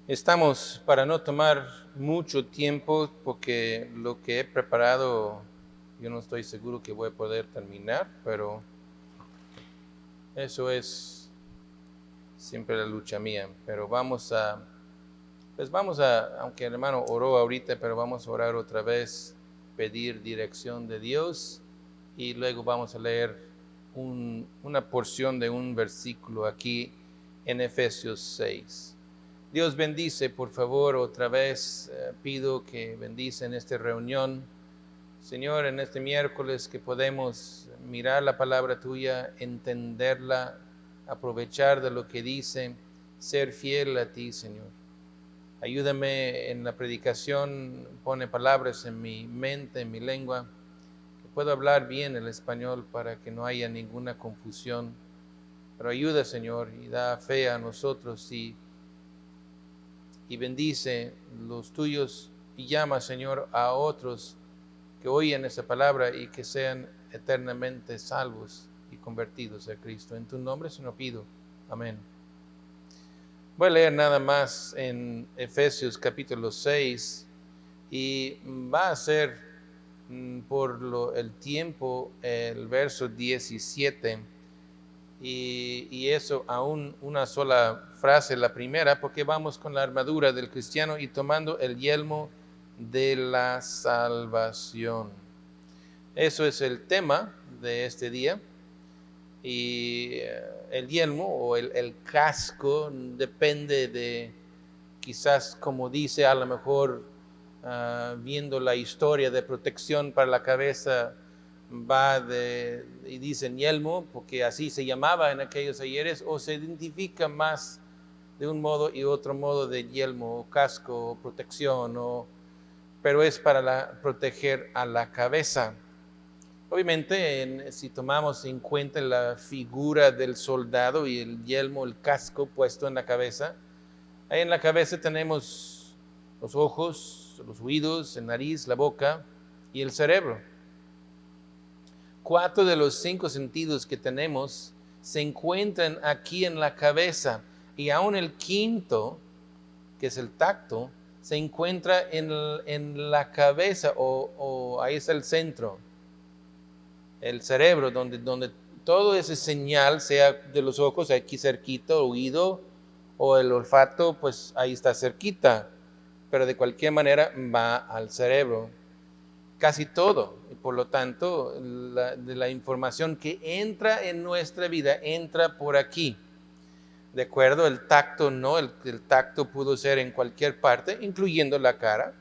Estamos, para no tomar mucho tiempo, porque lo que he preparado, yo no estoy seguro que voy a poder terminar, pero eso es siempre la lucha mía. Pero aunque el hermano oró ahorita, pero vamos a orar otra vez, pedir dirección de Dios y luego vamos a leer una porción de un versículo aquí en Efesios 6. Dios bendice, por favor, otra vez pido que bendice en esta reunión. Señor, en este miércoles que podemos mirar la palabra tuya, entenderla, aprovechar de lo que dice, ser fiel a ti, Señor. Ayúdame en la predicación, pone palabras en mi mente, en mi lengua, que pueda hablar bien el español para que no haya ninguna confusión. Pero ayuda, Señor, y da fe a nosotros y bendice los tuyos y llama, Señor, a otros que oyen esa palabra y que sean eternamente salvos y convertidos a Cristo. En tu nombre se lo pido. Amén. Voy a leer nada más en Efesios capítulo 6 y va a ser el tiempo el verso 17 y eso aún una sola frase, la primera, porque vamos con la armadura del cristiano y tomando el yelmo de la salvación. Eso es el tema de este día. Y el yelmo o el casco depende de, quizás como dice, a lo mejor viendo la historia de protección para la cabeza, y dicen yelmo, porque así se llamaba en aquellos ayeres, o se identifica más de un modo y otro modo de yelmo, o casco, o protección, pero es para proteger a la cabeza. Obviamente, si tomamos en cuenta la figura del soldado y el yelmo, el casco puesto en la cabeza, ahí en la cabeza tenemos los ojos, los oídos, el nariz, la boca y el cerebro. 4 de los 5 sentidos que tenemos se encuentran aquí en la cabeza y aún el quinto, que es el tacto, se encuentra en la cabeza o ahí está el centro, el cerebro, donde todo ese señal, sea de los ojos, aquí cerquita, oído, o el olfato, pues ahí está cerquita, pero de cualquier manera va al cerebro. Casi todo, y por lo tanto, de la información que entra en nuestra vida, entra por aquí. ¿De acuerdo? El tacto no, el tacto pudo ser en cualquier parte, incluyendo la cara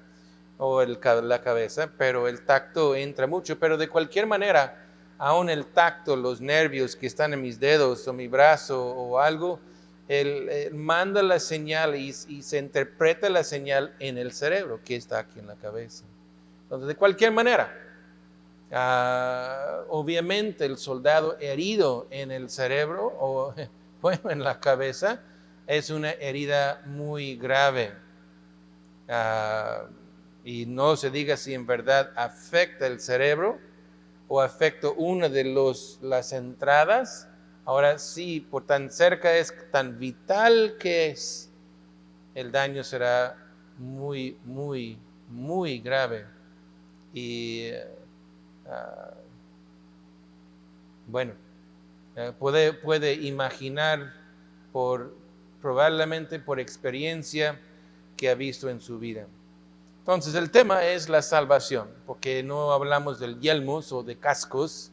o la cabeza, pero el tacto entra mucho, pero de cualquier manera, aún el tacto, los nervios que están en mis dedos o mi brazo o algo, él manda la señal y se interpreta la señal en el cerebro que está aquí en la cabeza. Entonces, de cualquier manera, obviamente el soldado herido en el cerebro o bueno, en la cabeza es una herida muy grave. Y no se diga si en verdad afecta el cerebro o afecta una de las entradas. Ahora sí, por tan cerca es, tan vital que es, el daño será muy, muy, muy grave. Y bueno, puede imaginar probablemente por experiencia que ha visto en su vida. Entonces el tema es la salvación, porque no hablamos del yelmos o de cascos,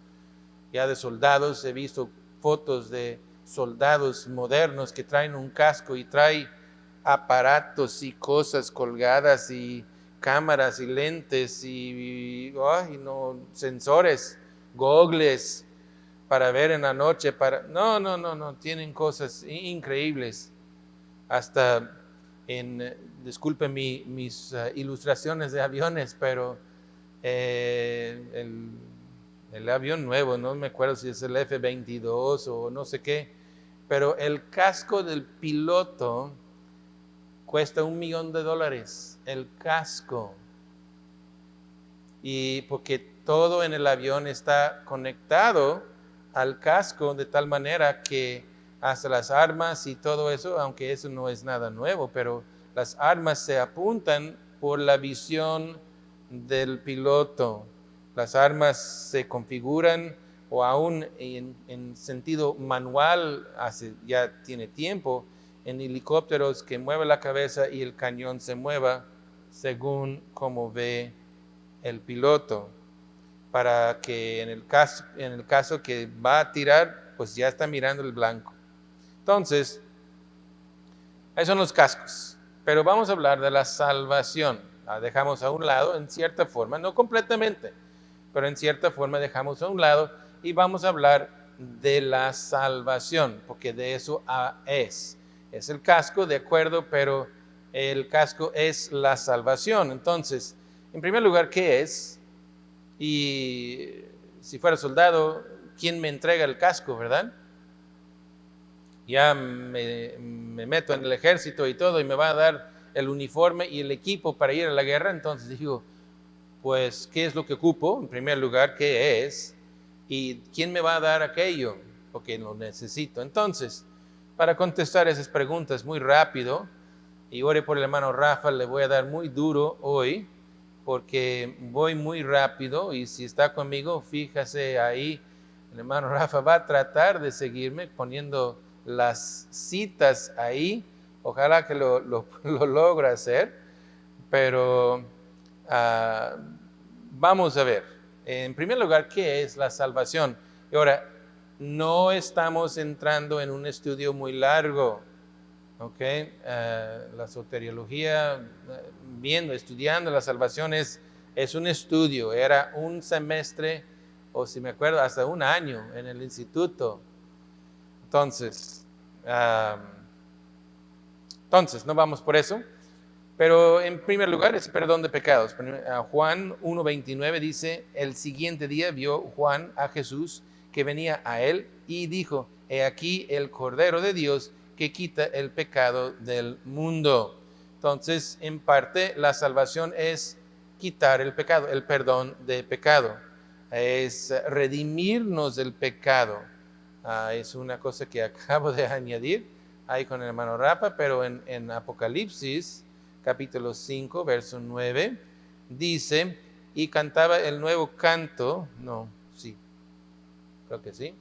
ya de soldados. He visto fotos de soldados modernos que traen un casco y traen aparatos y cosas colgadas y cámaras y lentes y sensores, gogles para ver en la noche. No, tienen cosas increíbles. Hasta disculpen mis ilustraciones de aviones, pero el avión nuevo, no me acuerdo si es el F-22 o no sé qué, pero el casco del piloto cuesta $1,000,000, el casco. Y porque todo en el avión está conectado al casco de tal manera que hasta las armas y todo eso, aunque eso no es nada nuevo, pero Las armas se apuntan por la visión del piloto. Las armas se configuran o aún en sentido manual, ya tiene tiempo, en helicópteros que mueve la cabeza y el cañón se mueva según como ve el piloto, para que en el caso que va a tirar, pues ya está mirando el blanco. Entonces, esos son los cascos, pero vamos a hablar de la salvación. La dejamos a un lado en cierta forma, no completamente, pero en cierta forma dejamos a un lado y vamos a hablar de la salvación, porque de eso es. Es el casco, de acuerdo, pero el casco es la salvación. Entonces, en primer lugar, ¿qué es? Y si fuera soldado, ¿quién me entrega el casco, verdad? Ya me meto en el ejército y todo y me va a dar el uniforme y el equipo para ir a la guerra. Entonces digo, pues, ¿qué es lo que ocupo? En primer lugar, ¿qué es? ¿Y quién me va a dar aquello? Porque lo necesito. Entonces, para contestar esas preguntas muy rápido, y ore por el hermano Rafa, le voy a dar muy duro hoy, porque voy muy rápido, y si está conmigo, fíjese ahí, el hermano Rafa va a tratar de seguirme poniendo las citas ahí. Ojalá que lo logre hacer, pero vamos a ver. En primer lugar, ¿qué es la salvación? Y ahora, no estamos entrando en un estudio muy largo, ¿ok? La soteriología, estudiando la salvación es un estudio. Era un semestre, o si me acuerdo, hasta un año en el instituto. Entonces, no vamos por eso. Pero en primer lugar es perdón de pecados. Juan 1:29 dice, el siguiente día vio Juan a Jesús que venía a él y dijo, he aquí el Cordero de Dios que quita el pecado del mundo. Entonces, en parte, la salvación es quitar el pecado, el perdón de pecado. Es redimirnos del pecado. Es una cosa que acabo de añadir ahí con el hermano Rapa, pero en Apocalipsis capítulo 5, verso 9, dice, y cantaba el nuevo canto, creo que sí,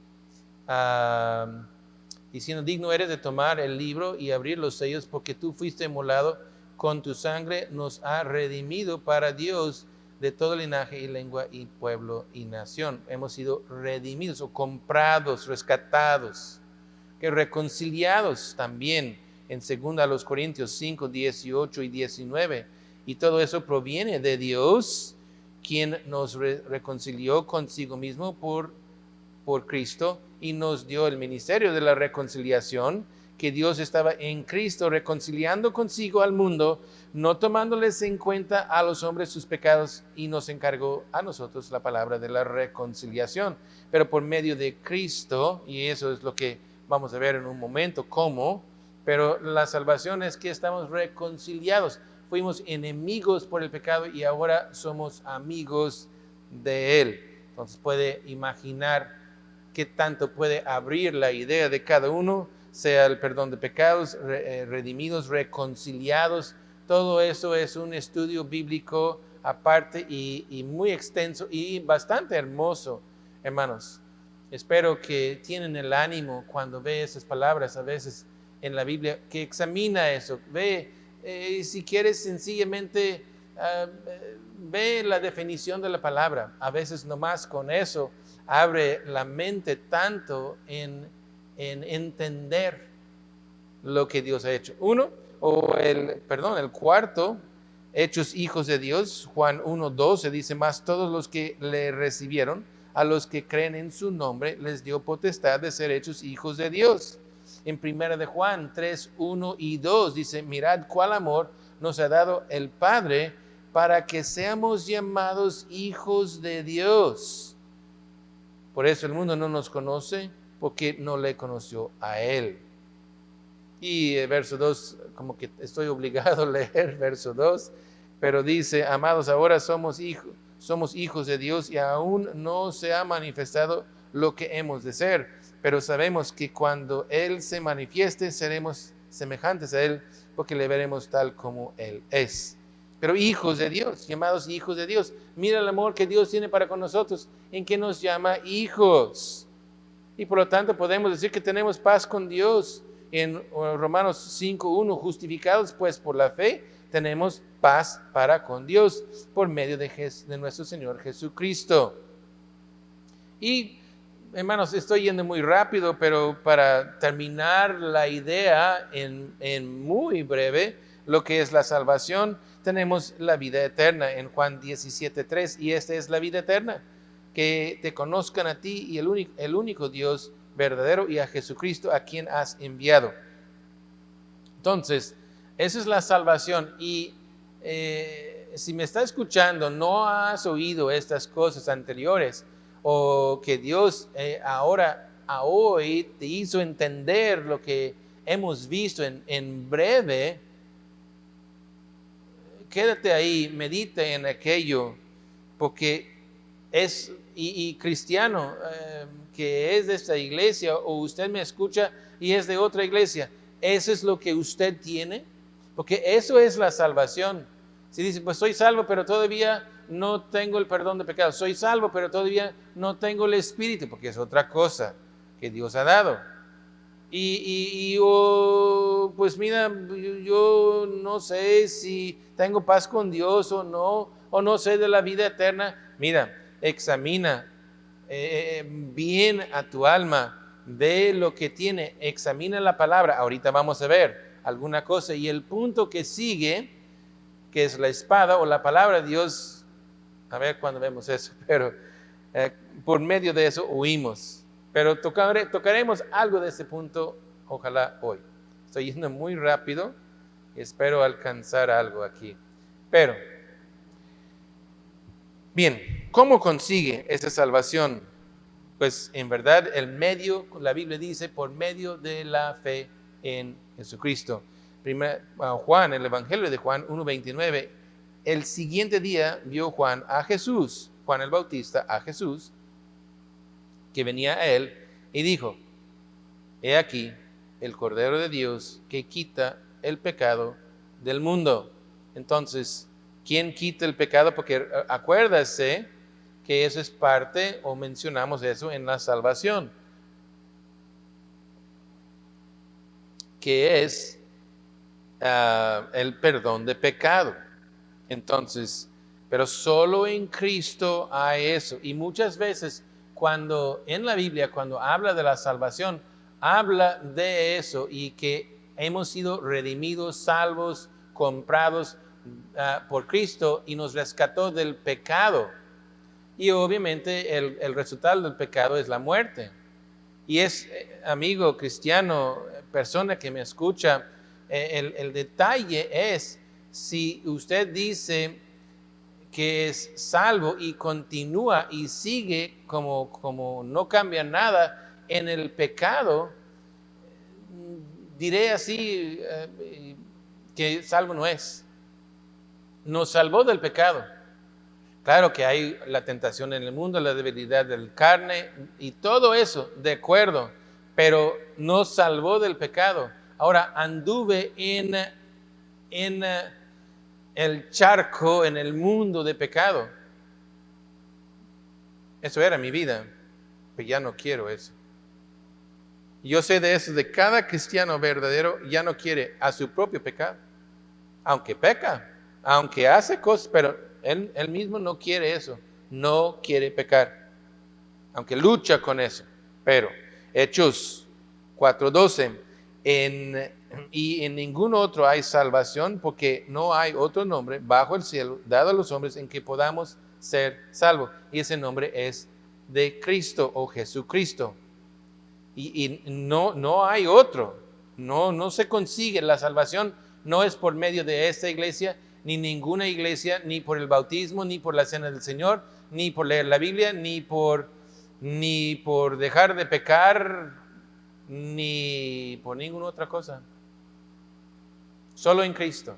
diciendo, digno eres de tomar el libro y abrir los sellos, porque tú fuiste inmolado, con tu sangre nos ha redimido para Dios de todo linaje y lengua y pueblo y nación. Hemos sido redimidos o comprados, rescatados, que reconciliados también en 2 Corintios 5, 18 y 19. Y todo eso proviene de Dios, quien nos reconcilió consigo mismo por Cristo y nos dio el ministerio de la reconciliación, que Dios estaba en Cristo reconciliando consigo al mundo, no tomándoles en cuenta a los hombres sus pecados, y nos encargó a nosotros la palabra de la reconciliación. Pero por medio de Cristo, y eso es lo que vamos a ver en un momento, cómo, pero la salvación es que estamos reconciliados. Fuimos enemigos por el pecado y ahora somos amigos de Él. Entonces puede imaginar qué tanto puede abrir la idea de cada uno, sea el perdón de pecados, redimidos, reconciliados. Todo eso es un estudio bíblico aparte y muy extenso y bastante hermoso, hermanos. Espero que tienen el ánimo cuando ve esas palabras a veces en la Biblia, que examina eso, ve, si quieres sencillamente, ve la definición de la palabra. A veces nomás con eso abre la mente tanto en entender lo que Dios ha hecho. El cuarto, hechos hijos de Dios, Juan 1:12 dice, más todos los que le recibieron, a los que creen en su nombre, les dio potestad de ser hechos hijos de Dios. En 1 de Juan 3:1 y 2 dice, mirad cuál amor nos ha dado el Padre para que seamos llamados hijos de Dios. Por eso el mundo no nos conoce, porque no le conoció a Él. Y el verso 2, como que estoy obligado a leer verso 2, pero dice, amados, ahora somos hijos de Dios y aún no se ha manifestado lo que hemos de ser, pero sabemos que cuando Él se manifieste seremos semejantes a Él, porque le veremos tal como Él es. Pero hijos de Dios, llamados hijos de Dios. Mira el amor que Dios tiene para con nosotros, en que nos llama hijos. Y por lo tanto podemos decir que tenemos paz con Dios. En Romanos 5:1, justificados pues por la fe, tenemos paz para con Dios por medio de nuestro Señor Jesucristo. Y hermanos, estoy yendo muy rápido, pero para terminar la idea en muy breve, lo que es la salvación, tenemos la vida eterna en Juan 17:3, y esta es la vida eterna, que te conozcan a ti y el único Dios verdadero, y a Jesucristo a quien has enviado. Entonces, esa es la salvación. Y si me está escuchando, no has oído estas cosas anteriores, o que Dios ahora a hoy te hizo entender lo que hemos visto en breve, quédate ahí, medita en aquello, porque y cristiano que es de esta iglesia, o usted me escucha y es de otra iglesia, ¿eso es lo que usted tiene? Porque eso es la salvación. Si dice, pues soy salvo, pero todavía no tengo el perdón de pecados. Soy salvo, pero todavía no tengo el Espíritu, porque es otra cosa que Dios ha dado. Y yo, pues mira, yo no sé si tengo paz con Dios o no sé de la vida eterna. Mira, examina bien a tu alma, ve lo que tiene, examina la palabra. Ahorita vamos a ver alguna cosa. Y el punto que sigue, que es la espada o la palabra de Dios, a ver cuándo vemos eso, pero por medio de eso huimos. Pero tocaremos algo de ese punto, ojalá hoy. Estoy yendo muy rápido y espero alcanzar algo aquí. Pero, bien, ¿cómo consigue esa salvación? Pues en verdad el medio, la Biblia dice, por medio de la fe en Jesucristo. Juan, el Evangelio de Juan 1:29, el siguiente día vio Juan a Jesús, Juan el Bautista a Jesús, que venía a él, y dijo, he aquí el Cordero de Dios que quita el pecado del mundo. Entonces, ¿quién quita el pecado? Porque acuérdase que eso es parte, o mencionamos eso en la salvación, que es el perdón de pecado. Entonces, pero solo en Cristo hay eso. Y muchas veces cuando en la Biblia, cuando habla de la salvación, habla de eso, y que hemos sido redimidos, salvos, comprados por Cristo, y nos rescató del pecado. Y obviamente el resultado del pecado es la muerte. Y es, amigo cristiano, persona que me escucha, el detalle es, si usted dice que es salvo y continúa y sigue como no cambia nada en el pecado, diré así, que salvo no es. Nos salvó del pecado. Claro que hay la tentación en el mundo, la debilidad de la carne y todo eso, de acuerdo, pero nos salvó del pecado. Ahora, anduve en el charco, en el mundo de pecado. Eso era mi vida, pero ya no quiero eso. Yo sé de eso, de cada cristiano verdadero ya no quiere a su propio pecado, aunque peca, aunque hace cosas, pero él mismo no quiere eso, no quiere pecar, aunque lucha con eso. Pero Hechos 4:12, y en ningún otro hay salvación, porque no hay otro nombre bajo el cielo dado a los hombres en que podamos ser salvos. Y ese nombre es de Cristo o Jesucristo. Y no hay otro, no se consigue la salvación, no es por medio de esta iglesia, ni ninguna iglesia, ni por el bautismo, ni por la cena del Señor, ni por leer la Biblia, ni por dejar de pecar, ni por ninguna otra cosa. Solo en Cristo.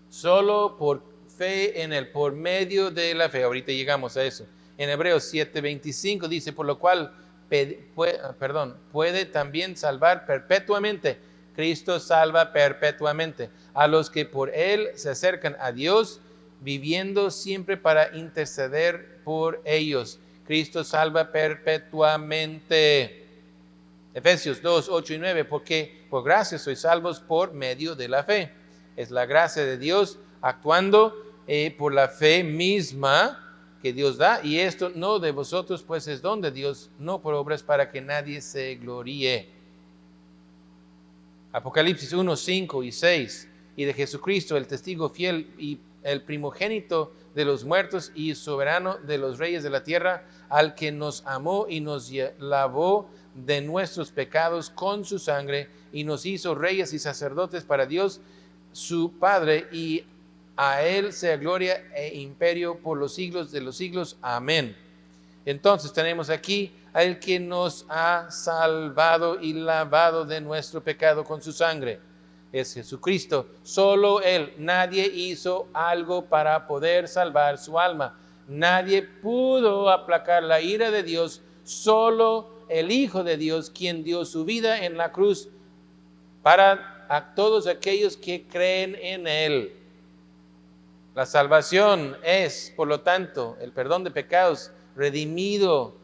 Solo por fe en Él, por medio de la fe. Ahorita llegamos a eso. En Hebreos 7:25 dice, por lo cual puede también salvar perpetuamente. Cristo salva perpetuamente a los que por Él se acercan a Dios, viviendo siempre para interceder por ellos. Cristo salva perpetuamente. Efesios 2, 8 y 9, porque por gracia sois salvos por medio de la fe. Es la gracia de Dios actuando por la fe misma que Dios da, y esto no de vosotros, pues es don de Dios, no por obras para que nadie se gloríe. Apocalipsis 1, 5 y 6, y de Jesucristo, el testigo fiel y el primogénito de los muertos y soberano de los reyes de la tierra, al que nos amó y nos lavó de nuestros pecados con su sangre, y nos hizo reyes y sacerdotes para Dios, su Padre, y a Él sea gloria e imperio por los siglos de los siglos. Amén. Entonces tenemos aquí al que nos ha salvado y lavado de nuestro pecado con su sangre. Es Jesucristo. Solo Él. Nadie hizo algo para poder salvar su alma. Nadie pudo aplacar la ira de Dios. Solo el Hijo de Dios, quien dio su vida en la cruz para a todos aquellos que creen en Él. La salvación es, por lo tanto, el perdón de pecados, redimido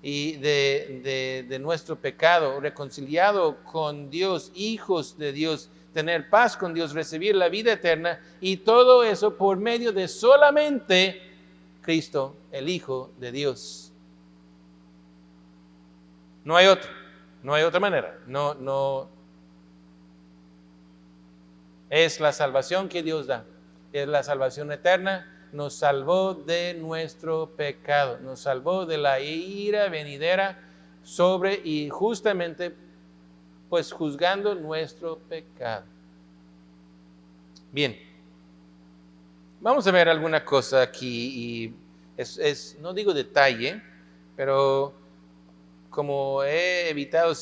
y de nuestro pecado, reconciliado con Dios, hijos de Dios, tener paz con Dios, recibir la vida eterna, y todo eso por medio de solamente Cristo, el Hijo de Dios. No hay otra manera. No es la salvación que Dios da. Es la salvación eterna. Nos salvó de nuestro pecado, nos salvó de la ira venidera sobre y justamente pues juzgando nuestro pecado. Bien, vamos a ver alguna cosa aquí, y no digo detalle, pero como he evitado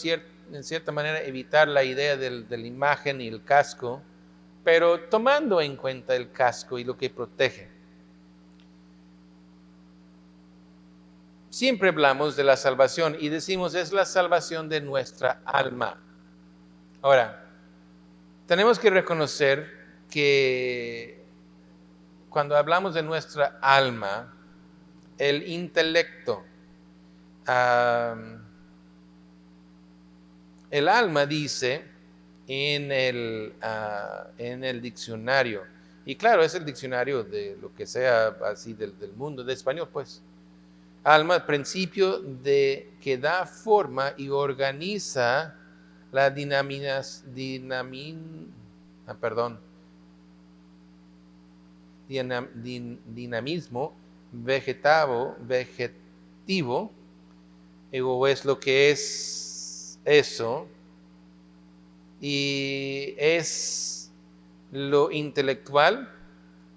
en cierta manera evitar la idea de la imagen y el casco, pero tomando en cuenta el casco y lo que protege. Siempre hablamos de la salvación y decimos es la salvación de nuestra alma. Ahora, tenemos que reconocer que cuando hablamos de nuestra alma, el intelecto, el alma dice en el diccionario, y claro, es el diccionario de lo que sea así del mundo, de español pues. Alma, principio que da forma y organiza la dinamismo vegetativo, o es lo que es eso, y es lo intelectual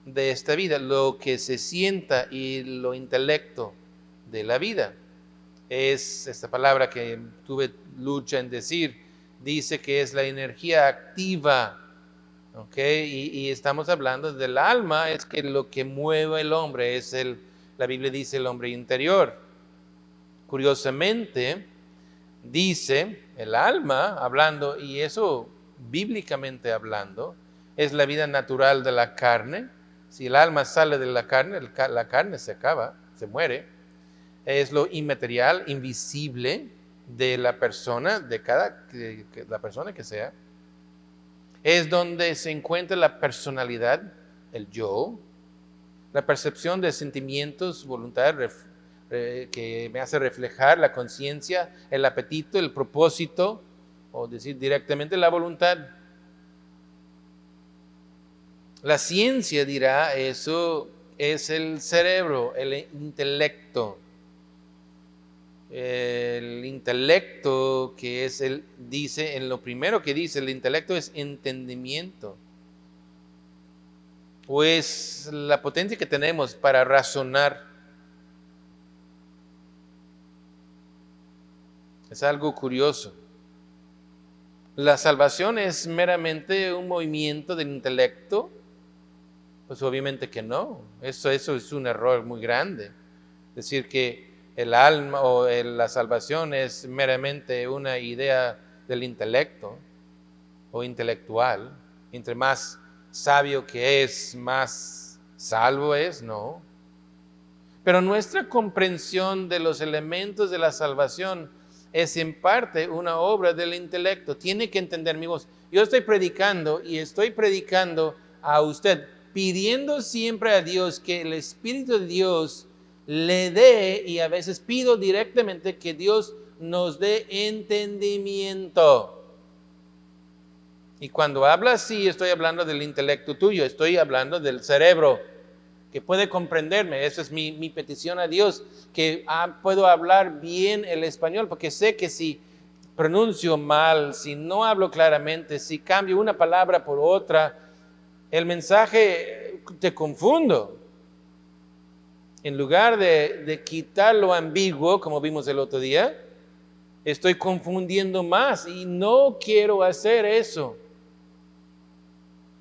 de esta vida, lo que se sienta y lo intelecto de la vida. Es esta palabra que tuve lucha en decir, dice que es la energía activa, ¿ok? Y estamos hablando del alma, es que lo que mueve el hombre, la Biblia dice el hombre interior. Curiosamente, dice el alma, hablando, y eso bíblicamente hablando, es la vida natural de la carne. Si el alma sale de la carne se acaba, se muere. Es lo inmaterial, invisible de la persona, la persona que sea. Es donde se encuentra la personalidad, el yo, la percepción de sentimientos, voluntad, que me hace reflejar la conciencia, el apetito, el propósito, o decir directamente la voluntad. La ciencia dirá eso es el cerebro, el intelecto. El intelecto dice, en lo primero que dice, el intelecto es entendimiento. O es la potencia que tenemos para razonar. Es algo curioso. ¿La salvación es meramente un movimiento del intelecto? Pues obviamente que no. Eso es un error muy grande. Decir que el alma o la salvación es meramente una idea del intelecto. o intelectual. Entre más sabio que es, más salvo es, no. Pero nuestra comprensión de los elementos de la salvación es en parte una obra del intelecto. Tiene que entender mi voz. Yo estoy predicando y estoy predicando a usted, pidiendo siempre a Dios que el Espíritu de Dios le dé, y a veces pido directamente que Dios nos dé entendimiento. Y cuando habla así, estoy hablando del intelecto tuyo, estoy hablando del cerebro, que puede comprenderme. Esa es mi petición a Dios, que puedo hablar bien el español, porque sé que si pronuncio mal, si no hablo claramente, si cambio una palabra por otra, el mensaje te confundo. En lugar de quitar lo ambiguo, como vimos el otro día, estoy confundiendo más y no quiero hacer eso.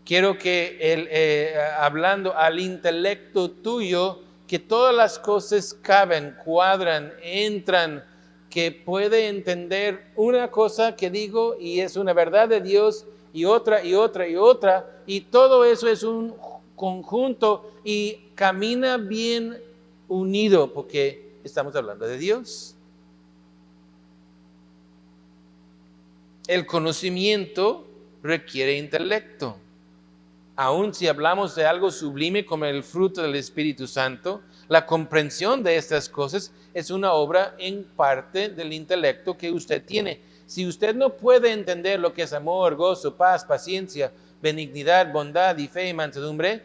Quiero que hablando al intelecto tuyo, que todas las cosas caben, cuadran, entran, que puede entender una cosa que digo y es una verdad de Dios, y otra, y otra, y otra, y todo eso es un conjunto y camina bien unido porque estamos hablando de Dios. El conocimiento requiere intelecto. Aun si hablamos de algo sublime como el fruto del Espíritu Santo, la comprensión de estas cosas es una obra en parte del intelecto que usted tiene. Si usted no puede entender lo que es amor, gozo, paz, paciencia, benignidad, bondad y fe y mansedumbre,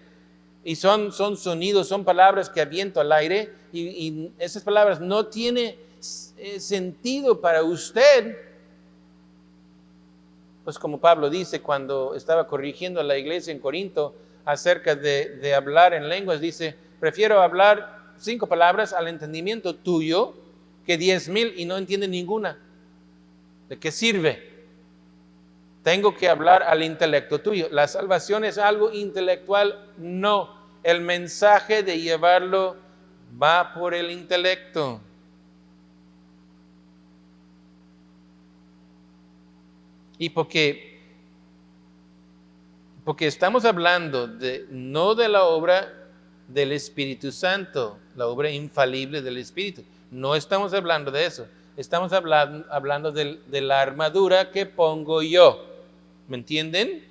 y son sonidos, son palabras que aviento al aire, y esas palabras no tienen sentido para usted, pues como Pablo dice cuando estaba corrigiendo a la iglesia en Corinto acerca de hablar en lenguas, dice, prefiero hablar 5 palabras al entendimiento tuyo que 10,000 y no entiende ninguna. ¿De qué sirve? Tengo que hablar al intelecto tuyo. ¿La salvación es algo intelectual? No. El mensaje de llevarlo va por el intelecto. Y porque estamos hablando no de la obra del Espíritu Santo, la obra infalible del Espíritu. No estamos hablando de eso. Estamos hablando de la armadura que pongo yo. ¿Me entienden?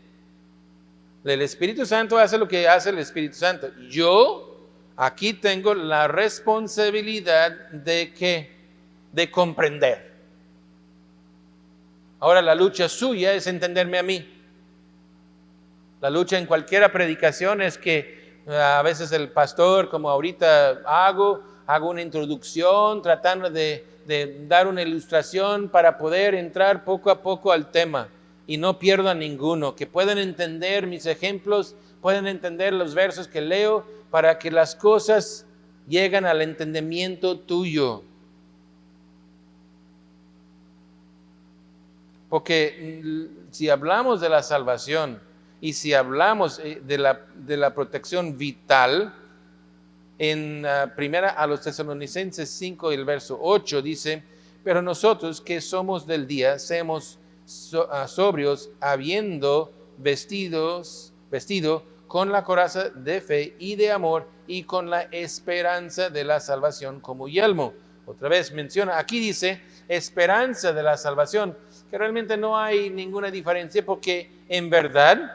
El Espíritu Santo hace lo que hace el Espíritu Santo. Yo aquí tengo la responsabilidad de comprender. Ahora la lucha suya es entenderme a mí. La lucha en cualquier predicación es que a veces el pastor, como ahorita hago una introducción tratando de dar una ilustración para poder entrar poco a poco al tema y no pierdo a ninguno, que puedan entender mis ejemplos, puedan entender los versos que leo para que las cosas lleguen al entendimiento tuyo. Porque si hablamos de la salvación y si hablamos de la protección vital, en primera a los Tesalonicenses 5, el verso 8 dice, pero nosotros que somos del día, seamos sobrios, habiendo vestido con la coraza de fe y de amor y con la esperanza de la salvación como yelmo. Otra vez menciona, aquí dice, esperanza de la salvación, que realmente no hay ninguna diferencia porque en verdad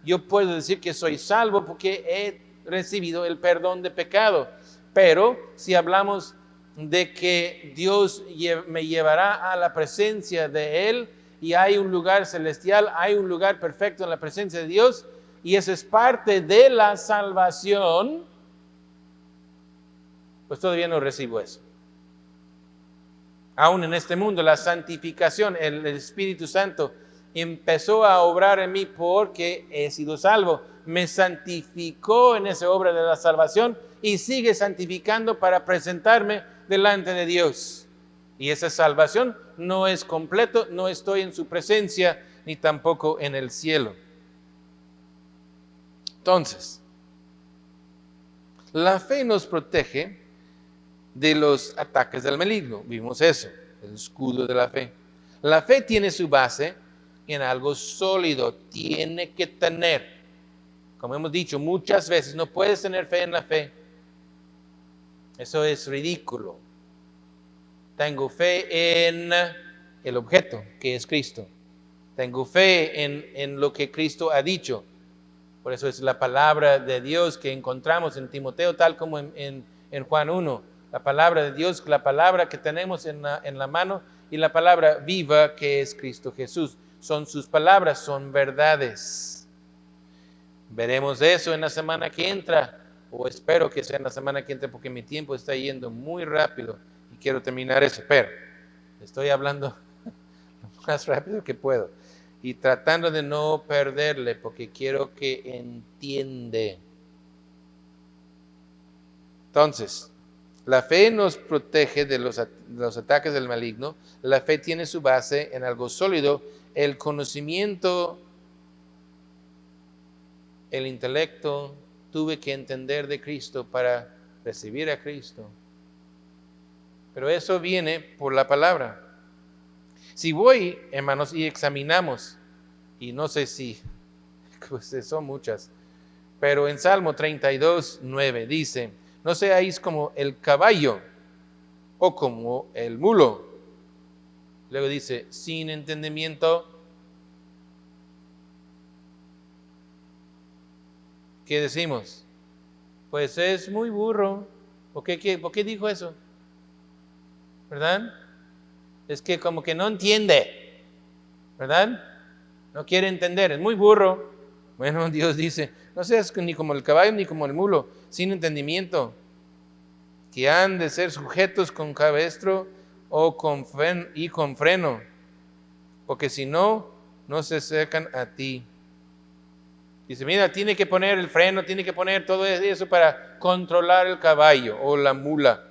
yo puedo decir que soy salvo porque he recibido el perdón de pecado. Pero si hablamos de que Dios me llevará a la presencia de Él y hay un lugar celestial, hay un lugar perfecto en la presencia de Dios y eso es parte de la salvación, pues todavía no recibo eso. Aún en este mundo, la santificación, el Espíritu Santo empezó a obrar en mí porque he sido salvo. Me santificó en esa obra de la salvación y sigue santificando para presentarme delante de Dios. Y esa salvación no es completo, no estoy en su presencia ni tampoco en el cielo. Entonces, la fe nos protege de los ataques del maligno. Vimos eso, el escudo de la fe. La fe tiene su base en algo sólido. Tiene que tener, como hemos dicho muchas veces, no puedes tener fe en la fe. Eso es ridículo. Tengo fe en el objeto, que es Cristo. Tengo fe en lo que Cristo ha dicho. Por eso es la palabra de Dios que encontramos en Timoteo, tal como en Juan 1. La palabra de Dios, la palabra que tenemos en la mano, y la palabra viva que es Cristo Jesús. Son sus palabras, son verdades. Veremos eso en la semana que entra, o espero que sea en la semana que entra, porque mi tiempo está yendo muy rápido y quiero terminar eso, pero estoy hablando lo más rápido que puedo y tratando de no perderle, porque quiero que entiende. Entonces, la fe nos protege de los ataques del maligno. La fe tiene su base en algo sólido. El conocimiento, el intelecto, tuve que entender de Cristo para recibir a Cristo. Pero eso viene por la palabra. Si voy, hermanos, y examinamos, y no sé si, pues son muchas, pero en Salmo 32, 9 dice, no seáis como el caballo o como el mulo. Luego dice, sin entendimiento. ¿Qué decimos? Pues es muy burro. ¿Por qué dijo eso? ¿Verdad? Es que como que no entiende. ¿Verdad? No quiere entender, es muy burro. Bueno, Dios dice, no seas ni como el caballo ni como el mulo, sin entendimiento, que han de ser sujetos con cabestro o con freno, porque si no, no se acercan a ti. Dice, mira, tiene que poner el freno, tiene que poner todo eso para controlar el caballo o la mula.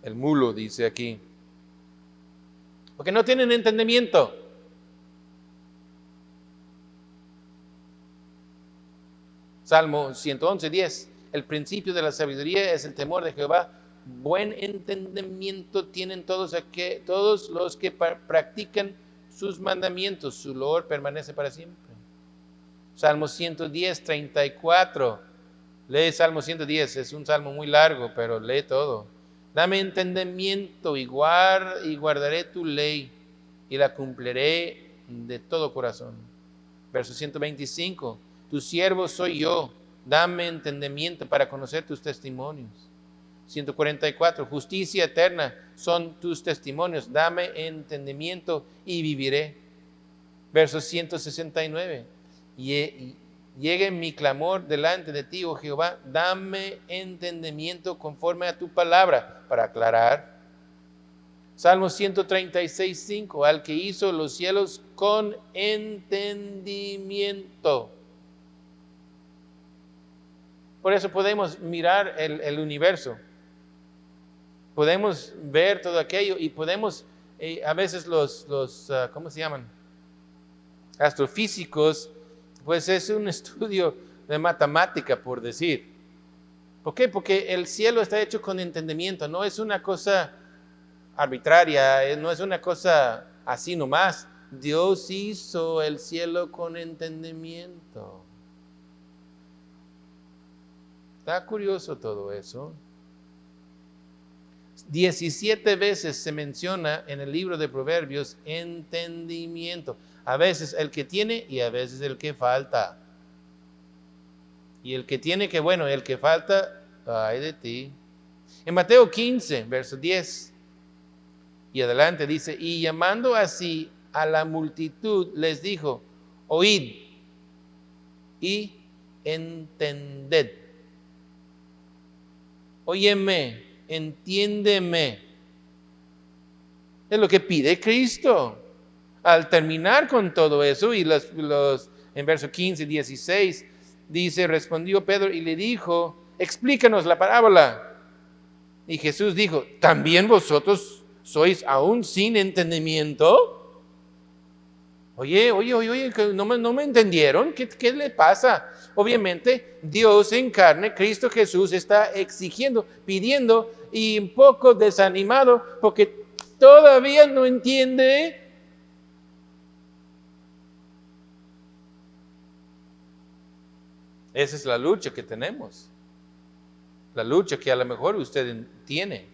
El mulo, dice aquí. Porque no tienen entendimiento. Salmo 111, 10. El principio de la sabiduría es el temor de Jehová. Buen entendimiento tienen todos los que practican sus mandamientos. Su loor permanece para siempre. Salmo 110, 34. Lee Salmo 110, es un salmo muy largo, pero lee todo. Dame entendimiento y guardaré tu ley y la cumpliré de todo corazón. Verso 125. Tu siervo soy yo, dame entendimiento para conocer tus testimonios. 144. Justicia eterna son tus testimonios, dame entendimiento y viviré. Verso 169. Llegue mi clamor delante de ti, oh Jehová, dame entendimiento conforme a tu palabra para aclarar. Salmo 136, 5. Al que hizo los cielos con entendimiento. Por eso podemos mirar el universo. Podemos ver todo aquello y podemos, a veces los ¿cómo se llaman? Astrofísicos, pues es un estudio de matemática, por decir. ¿Por qué? Porque el cielo está hecho con entendimiento, no es una cosa arbitraria, no es una cosa así nomás. Dios hizo el cielo con entendimiento. Está curioso todo eso. 17 veces se menciona en el libro de Proverbios entendimiento. A veces el que tiene y a veces el que falta. Y el que tiene, que bueno, el que falta, ay de ti. En Mateo 15, verso 10 y adelante dice, y llamando así a la multitud les dijo, oíd y entended. Óyeme, entiéndeme. Es lo que pide Cristo. Al terminar con todo eso, y en verso 15 y 16, dice, respondió Pedro y le dijo, explícanos la parábola. Y Jesús dijo, ¿también vosotros sois aún sin entendimiento? Oye, ¿no me entendieron? ¿Qué le pasa? Obviamente, Dios en carne, Cristo Jesús, está exigiendo, pidiendo y un poco desanimado porque todavía no entiende. Esa es la lucha que tenemos. La lucha que a lo mejor usted tiene.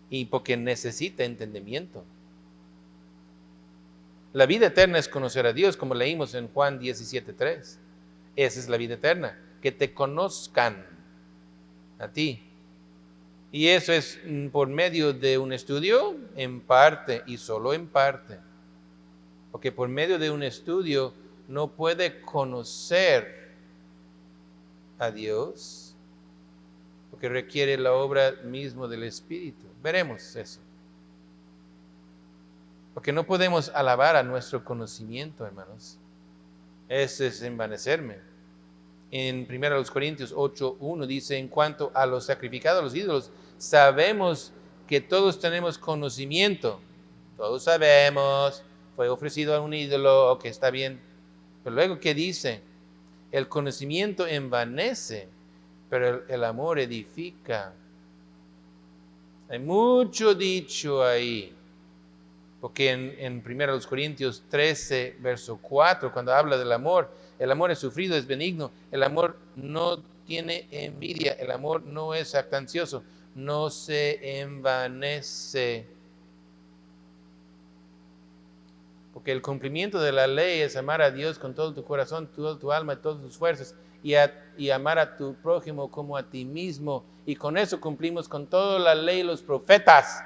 Y porque necesita entendimiento. La vida eterna es conocer a Dios, como leímos en Juan 17:3. Esa es la vida eterna, que te conozcan a ti. Y eso es por medio de un estudio, en parte y solo en parte. Porque por medio de un estudio no puede conocer a Dios, porque requiere la obra misma del Espíritu. Veremos eso. Porque no podemos alabar a nuestro conocimiento, hermanos. Ese es envanecerme. En 1 Corintios 8:1 dice, en cuanto a los sacrificados a los ídolos, sabemos que todos tenemos conocimiento. Todos sabemos, fue ofrecido a un ídolo, ok, está bien. Pero luego, ¿qué dice? El conocimiento envanece, pero el amor edifica. Hay mucho dicho ahí. Porque en 1 Corintios 13, verso 4, cuando habla del amor, el amor es sufrido, es benigno, el amor no tiene envidia, el amor no es jactancioso, no se envanece. Porque el cumplimiento de la ley es amar a Dios con todo tu corazón, toda tu alma y todas tus fuerzas, y amar a tu prójimo como a ti mismo. Y con eso cumplimos con toda la ley y los profetas.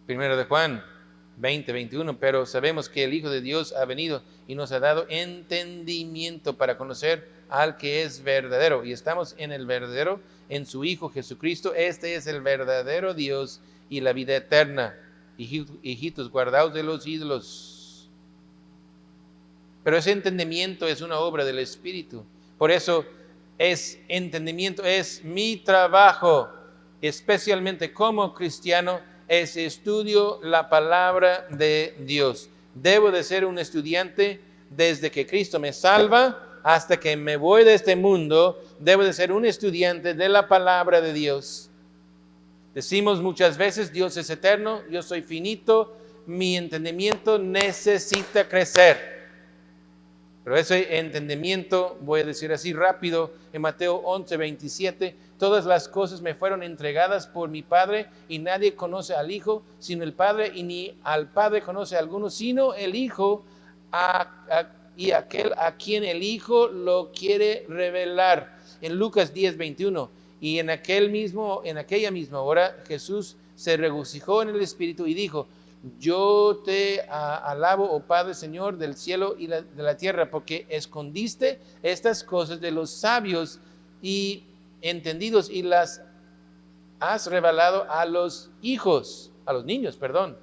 Primero de Juan 20:21, pero sabemos que el Hijo de Dios ha venido y nos ha dado entendimiento para conocer al que es verdadero. Y estamos en el verdadero, en su Hijo Jesucristo. Este es el verdadero Dios y la vida eterna. Hijitos, guardaos de los ídolos. Pero ese entendimiento es una obra del Espíritu. Por eso entendimiento es mi trabajo, especialmente como cristiano, es estudio la palabra de Dios. Debo de ser un estudiante desde que Cristo me salva hasta que me voy de este mundo. Debo de ser un estudiante de la palabra de Dios. Decimos muchas veces, Dios es eterno, yo soy finito, mi entendimiento necesita crecer. Pero ese entendimiento, voy a decir así rápido, en Mateo 11:27, todas las cosas me fueron entregadas por mi Padre y nadie conoce al Hijo sino el Padre, y ni al Padre conoce a alguno sino el Hijo y aquel a quien el Hijo lo quiere revelar. En Lucas 10:21, y en aquella misma hora Jesús se regocijó en el Espíritu y dijo, yo te alabo, oh Padre, Señor del cielo y de la tierra, porque escondiste estas cosas de los sabios y entendidos y las has revelado a los niños, perdón.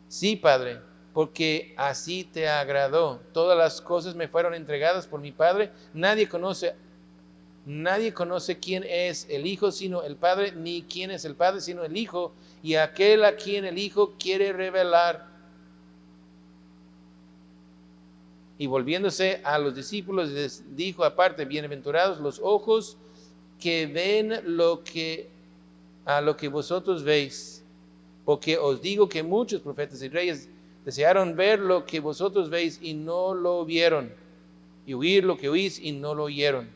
Sí, Padre, porque así te agradó. Todas las cosas me fueron entregadas por mi Padre. Nadie conoce quién es el Hijo sino el Padre, ni quién es el Padre sino el Hijo, y aquel a quien el Hijo quiere revelar. Y volviéndose a los discípulos, les dijo aparte, bienaventurados los ojos que ven a lo que vosotros veis, porque os digo que muchos profetas y reyes desearon ver lo que vosotros veis y no lo vieron, y oír lo que oís y no lo oyeron.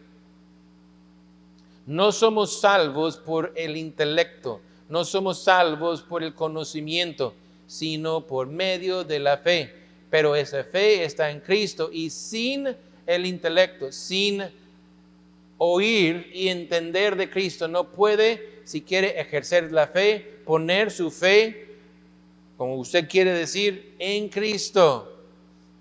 No somos salvos por el intelecto, no somos salvos por el conocimiento, sino por medio de la fe. Pero esa fe está en Cristo, y sin el intelecto, sin oír y entender de Cristo, no puede, si quiere ejercer la fe, poner su fe, como usted quiere decir, en Cristo.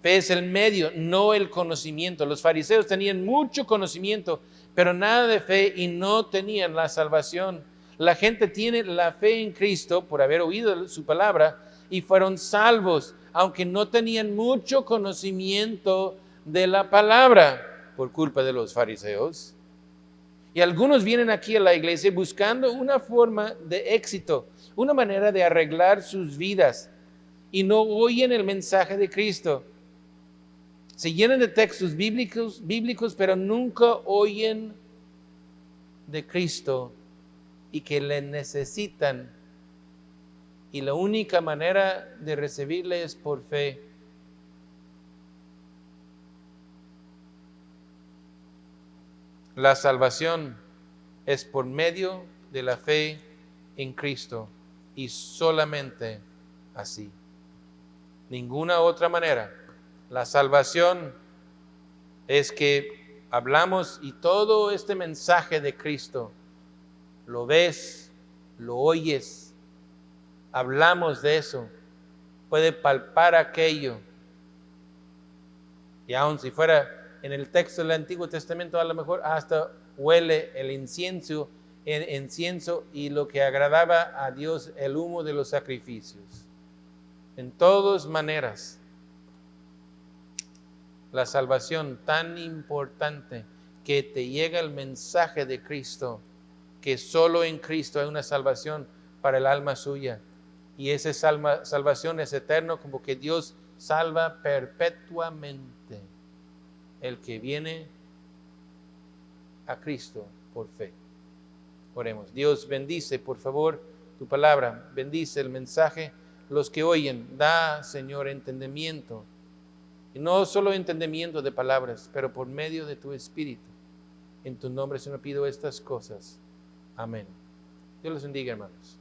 Fe es el medio, no el conocimiento. Los fariseos tenían mucho conocimiento, pero nada de fe, y no tenían la salvación. La gente tiene la fe en Cristo por haber oído su palabra y fueron salvos, aunque no tenían mucho conocimiento de la palabra por culpa de los fariseos. Y algunos vienen aquí a la iglesia buscando una forma de éxito, una manera de arreglar sus vidas, y no oyen el mensaje de Cristo. Se llenan de textos bíblicos, pero nunca oyen de Cristo y que le necesitan Y la única manera de recibirle es por fe. La salvación es por medio de la fe en Cristo y solamente así. Ninguna otra manera. La salvación es que hablamos y todo este mensaje de Cristo lo ves, lo oyes, hablamos de eso, puede palpar aquello. Y aun si fuera en el texto del Antiguo Testamento, a lo mejor hasta huele el incienso y lo que agradaba a Dios, el humo de los sacrificios. En todas maneras, la salvación tan importante que te llega el mensaje de Cristo, que solo en Cristo hay una salvación para el alma suya. Y esa salvación es eterna, como que Dios salva perpetuamente el que viene a Cristo por fe. Oremos. Dios, bendice, por favor, tu palabra. Bendice el mensaje. Los que oyen, da, Señor, entendimiento. Y no solo entendimiento de palabras, pero por medio de tu Espíritu. En tu nombre, Señor, pido estas cosas. Amén. Dios los bendiga, hermanos.